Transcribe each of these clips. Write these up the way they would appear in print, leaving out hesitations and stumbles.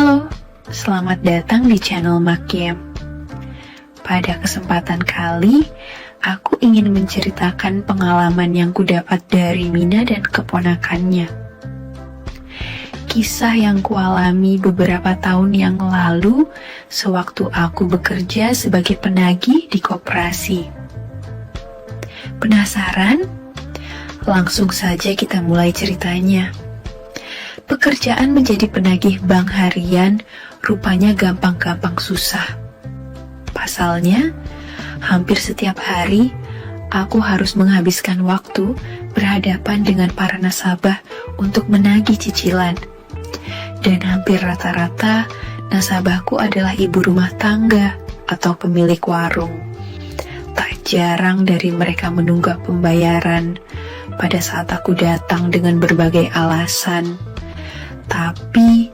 Halo, selamat datang di channel Makiem. Pada kesempatan kali, aku ingin menceritakan pengalaman yang kudapat dari Mina dan keponakannya. Kisah yang kualami beberapa tahun yang lalu sewaktu aku bekerja sebagai penagih di koperasi. Penasaran? Langsung saja kita mulai ceritanya. Pekerjaan menjadi penagih bank harian rupanya gampang-gampang susah. Pasalnya, hampir setiap hari aku harus menghabiskan waktu berhadapan dengan para nasabah untuk menagih cicilan. Dan hampir rata-rata nasabahku adalah ibu rumah tangga atau pemilik warung. Tak jarang dari mereka menunggak pembayaran pada saat aku datang dengan berbagai alasan. Tapi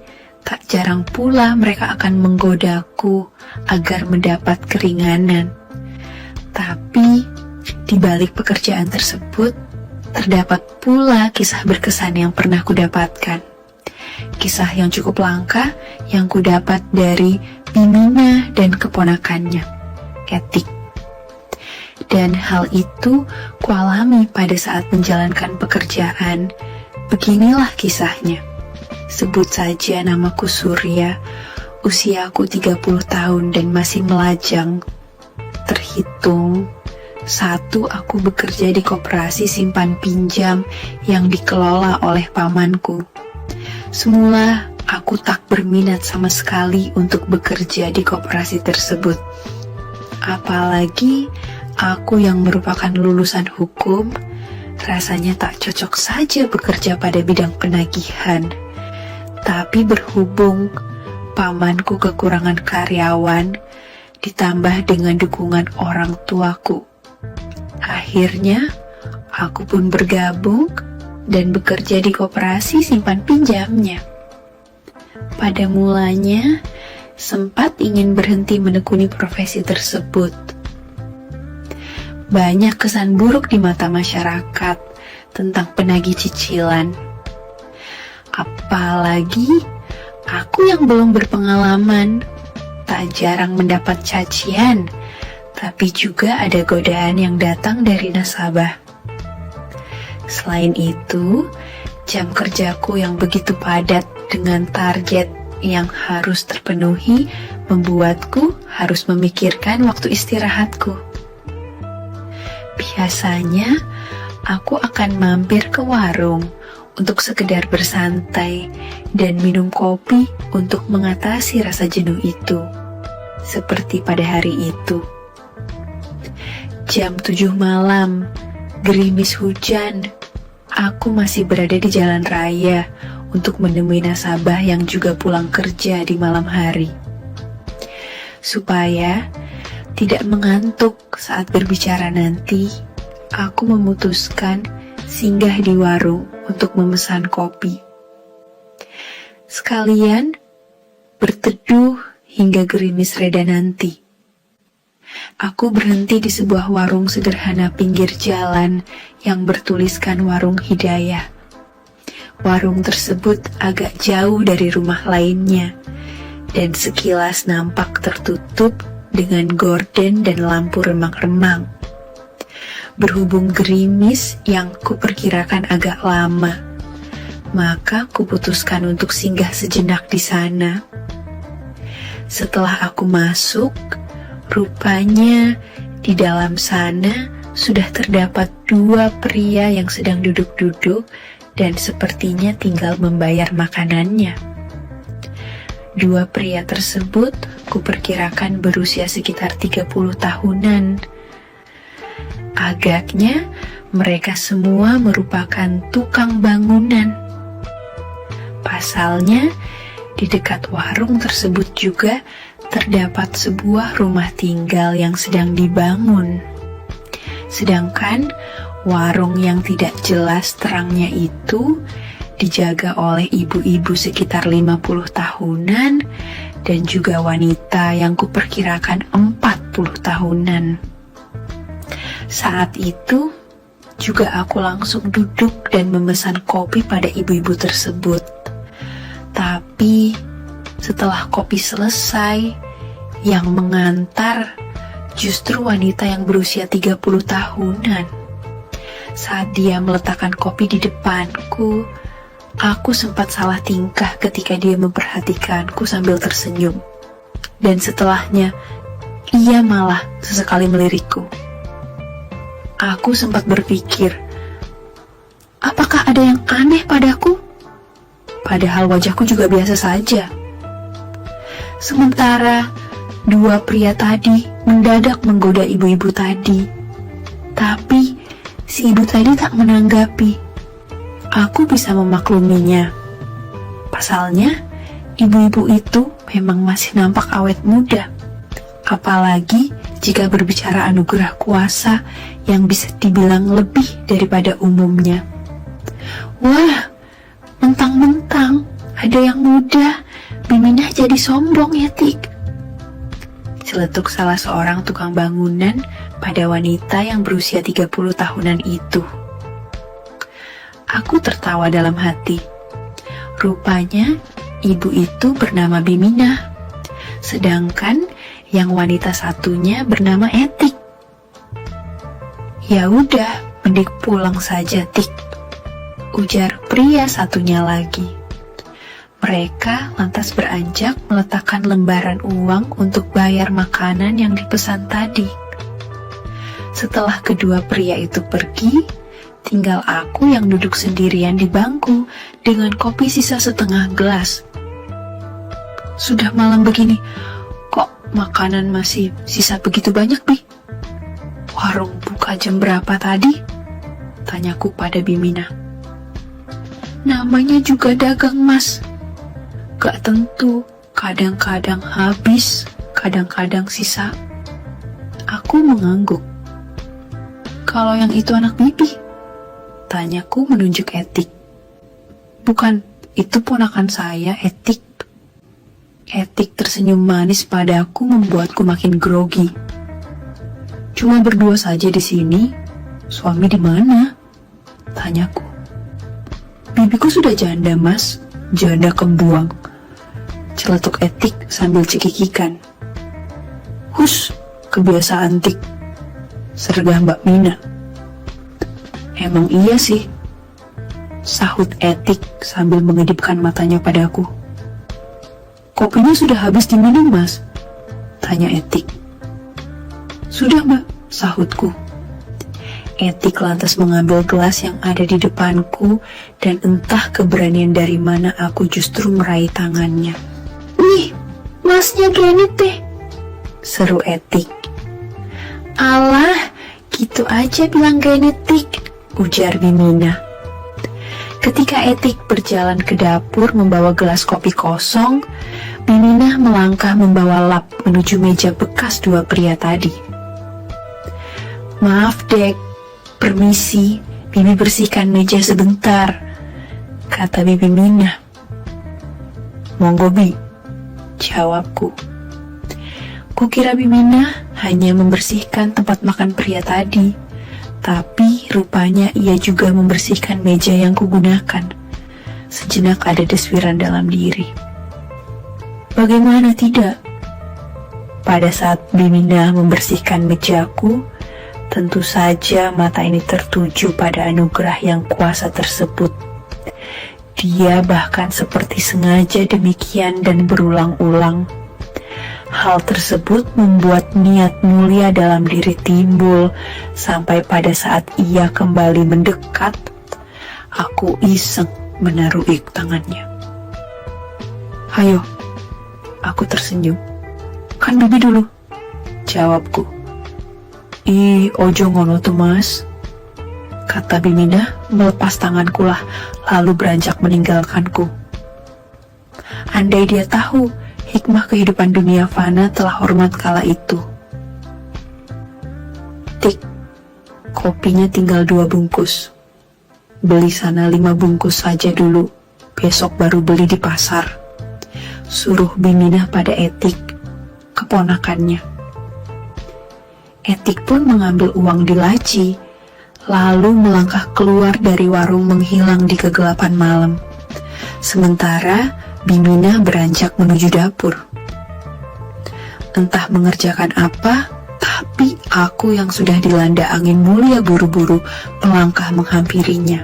tak jarang pula mereka akan menggodaku agar mendapat keringanan. Tapi di balik pekerjaan tersebut terdapat pula kisah berkesan yang pernah kudapatkan. Kisah yang cukup langka yang kudapat dari Mina dan keponakannya, Ketik. Dan hal itu kualami pada saat menjalankan pekerjaan. Beginilah kisahnya. Sebut saja namaku Surya, usiaku 30 tahun dan masih melajang. Terhitung, 1, aku bekerja di koperasi simpan pinjam yang dikelola oleh pamanku. Semula, aku tak berminat sama sekali untuk bekerja di koperasi tersebut. Apalagi, aku yang merupakan lulusan hukum, rasanya tak cocok saja bekerja pada bidang penagihan. Tapi berhubung pamanku kekurangan karyawan, ditambah dengan dukungan orang tuaku. Akhirnya, aku pun bergabung dan bekerja di koperasi simpan pinjamnya. Pada mulanya, sempat ingin berhenti menekuni profesi tersebut. Banyak kesan buruk di mata masyarakat tentang penagih cicilan. Apalagi aku yang belum berpengalaman, tak jarang mendapat cacian, tapi juga ada godaan yang datang dari nasabah. Selain itu, jam kerjaku yang begitu padat dengan target yang harus terpenuhi membuatku harus memikirkan waktu istirahatku. Biasanya, aku akan mampir ke warung untuk sekedar bersantai dan minum kopi untuk mengatasi rasa jenuh itu. Seperti pada hari itu. Jam 7 malam, gerimis hujan, aku masih berada di jalan raya untuk menemui nasabah yang juga pulang kerja di malam hari. Supaya tidak mengantuk saat berbicara nanti, aku memutuskan singgah di warung untuk memesan kopi. Sekalian berteduh hingga gerimis reda nanti. Aku berhenti di sebuah warung sederhana pinggir jalan yang bertuliskan Warung Hidayah. Warung tersebut agak jauh dari rumah lainnya dan sekilas nampak tertutup dengan gorden dan lampu remang-remang. Berhubung gerimis yang kuperkirakan agak lama, maka kuputuskan untuk singgah sejenak di sana. Setelah aku masuk, rupanya di dalam sana sudah terdapat 2 pria yang sedang duduk-duduk dan sepertinya tinggal membayar makanannya. 2 pria tersebut kuperkirakan berusia sekitar 30 tahunan. Agaknya mereka semua merupakan tukang bangunan. Pasalnya, di dekat warung tersebut juga terdapat sebuah rumah tinggal yang sedang dibangun. Sedangkan warung yang tidak jelas terangnya itu dijaga oleh ibu-ibu sekitar 50 tahunan dan juga wanita yang kuperkirakan 40 tahunan. Saat itu juga aku langsung duduk dan memesan kopi pada ibu-ibu tersebut. Tapi Setelah kopi selesai, yang mengantar justru wanita yang berusia 30 tahunan. Saat dia meletakkan kopi di depanku, aku sempat salah tingkah ketika dia memperhatikanku sambil tersenyum. Dan setelahnya, ia malah sesekali melirikku. Aku sempat berpikir, apakah ada yang aneh padaku? Padahal wajahku juga biasa saja. Sementara dua pria tadi mendadak menggoda ibu-ibu tadi. Tapi si ibu tadi tak menanggapi. Aku bisa memakluminya. Pasalnya, ibu-ibu itu memang masih nampak awet muda. Apalagi jika berbicara anugerah kuasa yang bisa dibilang lebih daripada umumnya. Wah, mentang-mentang ada yang muda, Biminah jadi sombong ya, Tik. Celetuk salah seorang tukang bangunan pada wanita yang berusia 30 tahunan itu. Aku tertawa dalam hati. Rupanya ibu itu bernama Biminah, sedangkan yang wanita satunya bernama Etik. Ya udah, mending pulang saja, Tik, ujar pria satunya lagi. Mereka lantas beranjak meletakkan lembaran uang untuk bayar makanan yang dipesan tadi. Setelah kedua pria itu pergi, tinggal aku yang duduk sendirian di bangku dengan kopi sisa setengah gelas. Sudah malam begini, kok makanan masih sisa begitu banyak, Bi? Warung buka jam berapa tadi? Tanyaku pada Biminah. Namanya juga dagang, Mas. Gak tentu, kadang-kadang habis, kadang-kadang sisa. Aku mengangguk. Kalau yang itu anak Bibi? Tanyaku menunjuk Etik. Bukan, itu ponakan saya, Etik. Etik tersenyum manis padaku membuatku makin grogi. Cuma berdua saja di sini. Suami di mana? Tanyaku. Bibiku sudah janda, Mas. Janda kembuang. Celetuk Etik sambil cekikikan. Hus, kebiasaan, Tik. Sergah Mbak Mina. Emang iya sih, sahut Etik sambil mengedipkan matanya padaku. Kopinya sudah habis diminum, Mas? Tanya Etik. Sudah, Mbak, sahutku. Etik lantas mengambil gelas yang ada di depanku dan entah keberanian dari mana aku justru meraih tangannya. Wih, Masnya Granit teh, seru Etik. Alah, gitu aja bilang Granit, Tik, ujar Biminah. Ketika Etik berjalan ke dapur membawa gelas kopi kosong, Biminah melangkah membawa lap menuju meja bekas dua pria tadi. Maaf, Dek, permisi, Bibi bersihkan meja sebentar, kata Bibi Minah. Monggo, Bi, jawabku. Kukira Biminah hanya membersihkan tempat makan pria tadi, tapi rupanya ia juga membersihkan meja yang kugunakan. Sejenak ada deswiran dalam diri. Bagaimana tidak? Pada saat Biminah membersihkan mejaku, tentu saja mata ini tertuju pada anugerah yang kuasa tersebut. Dia bahkan seperti sengaja demikian dan berulang-ulang. Hal tersebut membuat niat mulia dalam diri timbul sampai pada saat ia kembali mendekat, aku iseng menaruh tangannya. Hayo, aku tersenyum. Kan Bibi dulu, jawabku. Ih, ojo ngono tuh, Mas, kata Biminah melepas tanganku lah, lalu beranjak meninggalkanku. Andai dia tahu hikmah kehidupan dunia fana telah hormat kala itu. Tik, kopinya tinggal 2 bungkus. Beli sana 5 bungkus saja dulu, besok baru beli di pasar, suruh Biminah pada Etik, keponakannya. Etik pun mengambil uang di laci, lalu melangkah keluar dari warung menghilang di kegelapan malam. Sementara Bimina beranjak menuju dapur. Entah mengerjakan apa, tapi aku yang sudah dilanda angin mulia buru-buru melangkah menghampirinya.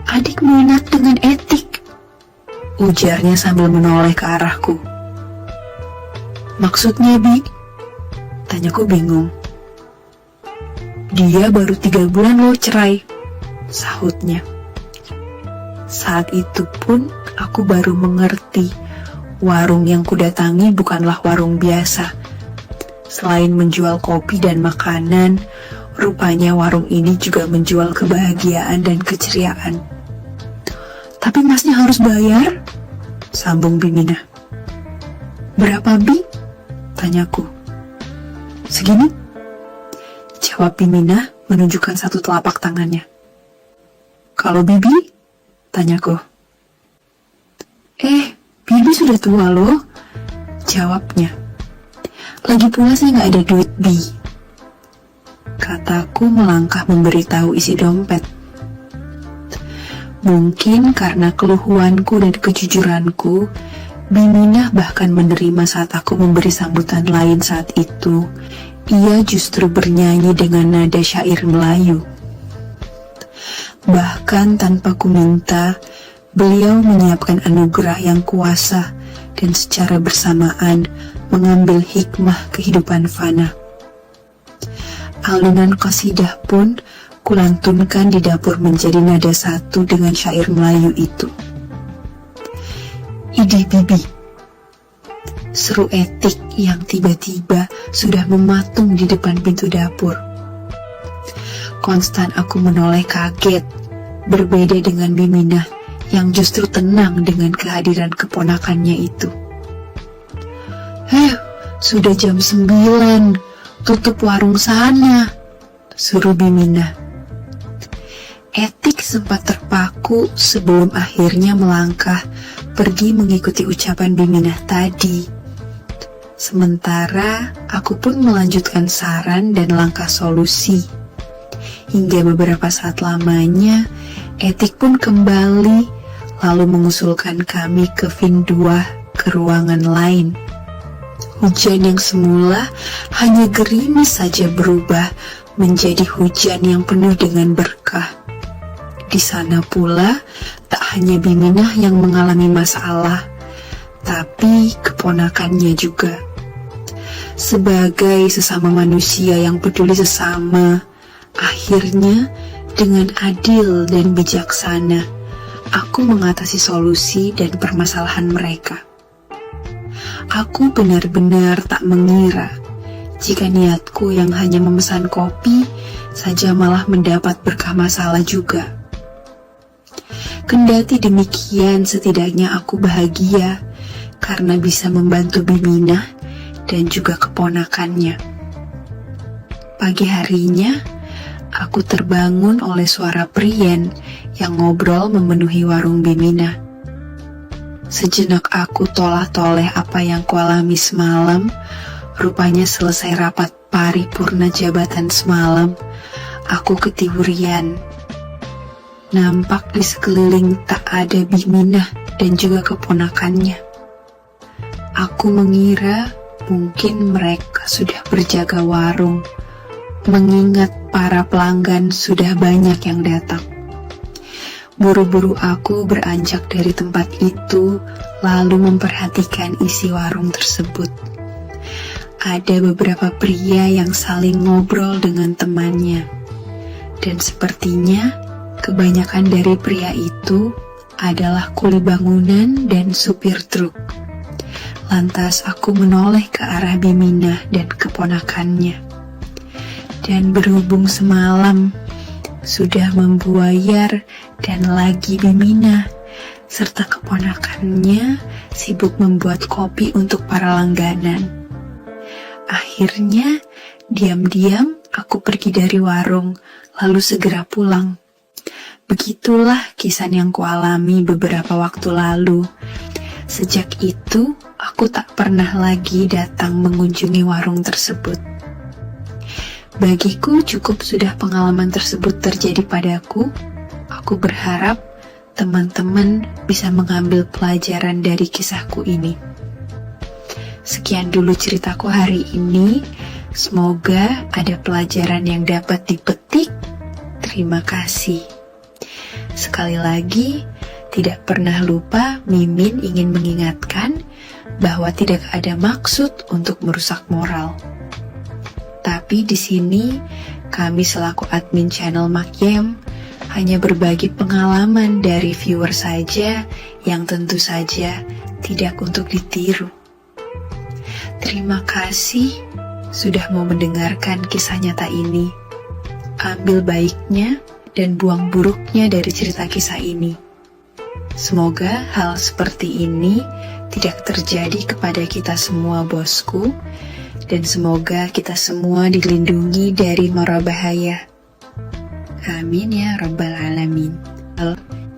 "Adik minat dengan etik," ujarnya sambil menoleh ke arahku. "Maksudnya, Bi?" tanyaku bingung. "Dia baru 3 bulan loh cerai," sahutnya. Saat itu pun aku baru mengerti warung yang kudatangi bukanlah warung biasa. Selain menjual kopi dan makanan, rupanya warung ini juga menjual kebahagiaan dan keceriaan. "Tapi masnya harus bayar," sambung Bimina. "Berapa, Bi?" tanyaku. "Segini," jawab Bimina menunjukkan satu telapak tangannya. "Kalau Bibi?" tanyaku. "Bibi sudah tua loh," jawabnya. "Lagi pula saya nggak ada duit, Bi," kataku melangkah memberitahu isi dompet. Mungkin karena keluhuanku dan kejujuranku, Bimina bahkan menerima saat aku memberi sambutan lain saat itu. Ia justru bernyanyi dengan nada syair Melayu. Bahkan tanpa kuminta, beliau menyiapkan anugerah yang kuasa dan secara bersamaan mengambil hikmah kehidupan fana. Alunan qasidah pun kulantunkan di dapur menjadi nada satu dengan syair Melayu itu. "Idih Bibi," seru Etik yang tiba-tiba sudah mematung di depan pintu dapur. Konstan aku menoleh kaget, berbeda dengan Bimina yang justru tenang dengan kehadiran keponakannya itu. Sudah jam 9, tutup warung sana," suruh Bimina. Etik sempat terpaku sebelum akhirnya melangkah pergi mengikuti ucapan Bimina tadi. Sementara aku pun melanjutkan saran dan langkah solusi. Hingga beberapa saat lamanya, Etik pun kembali lalu mengusulkan kami ke Vin 2 ke ruangan lain. Hujan yang semula hanya gerimis saja berubah menjadi hujan yang penuh dengan berkah. Di sana pula, tak hanya Bimina yang mengalami masalah, tapi keponakannya juga. Sebagai sesama manusia yang peduli sesama, akhirnya dengan adil dan bijaksana, aku mengatasi solusi dan permasalahan mereka. Aku benar-benar tak mengira jika niatku yang hanya memesan kopi saja malah mendapat berkah masalah juga. Kendati demikian, setidaknya aku bahagia karena bisa membantu Bimina dan juga keponakannya. Pagi harinya, aku terbangun oleh suara Priyen yang ngobrol memenuhi warung Bimina. Sejenak aku tolah-toleh apa yang kualami semalam. Rupanya selesai rapat paripurna jabatan semalam, aku ketiwurian. Nampak di sekeliling tak ada Bimina dan juga keponakannya. Aku mengira mungkin mereka sudah berjaga warung, mengingat para pelanggan sudah banyak yang datang. Buru-buru aku beranjak dari tempat itu, lalu memperhatikan isi warung tersebut. Ada beberapa pria yang saling ngobrol dengan temannya, dan sepertinya kebanyakan dari pria itu adalah kuli bangunan dan supir truk. Lantas aku menoleh ke arah Bimina dan keponakannya. Dan berhubung semalam sudah membuayar dan lagi Bimina serta keponakannya sibuk membuat kopi untuk para langganan. Akhirnya diam-diam aku pergi dari warung lalu segera pulang. Begitulah kisah yang kualami beberapa waktu lalu. Sejak itu aku tak pernah lagi datang mengunjungi warung tersebut. Bagiku cukup sudah pengalaman tersebut terjadi padaku. Aku berharap teman-teman bisa mengambil pelajaran dari kisahku ini. Sekian dulu ceritaku hari ini. Semoga ada pelajaran yang dapat dipetik. Terima kasih. Sekali lagi, tidak pernah lupa Mimin ingin mengingatkan bahwa tidak ada maksud untuk merusak moral. Tapi di sini, kami selaku admin channel Makyem hanya berbagi pengalaman dari viewer saja yang tentu saja tidak untuk ditiru. Terima kasih sudah mau mendengarkan kisah nyata ini. Ambil baiknya dan buang buruknya dari cerita kisah ini. Semoga hal seperti ini tidak terjadi kepada kita semua, bosku, dan semoga kita semua dilindungi dari mara bahaya. Amin ya rabbal alamin.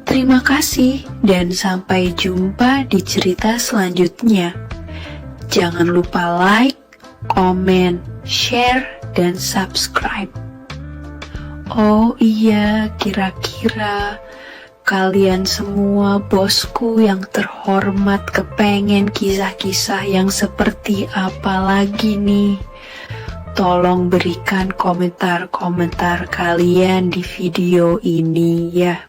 Terima kasih dan sampai jumpa di cerita selanjutnya. Jangan lupa like, komen, share, dan subscribe. Oh iya, kira-kira kalian semua bosku yang terhormat kepengen kisah-kisah yang seperti apa lagi nih? Tolong berikan komentar-komentar kalian di video ini ya.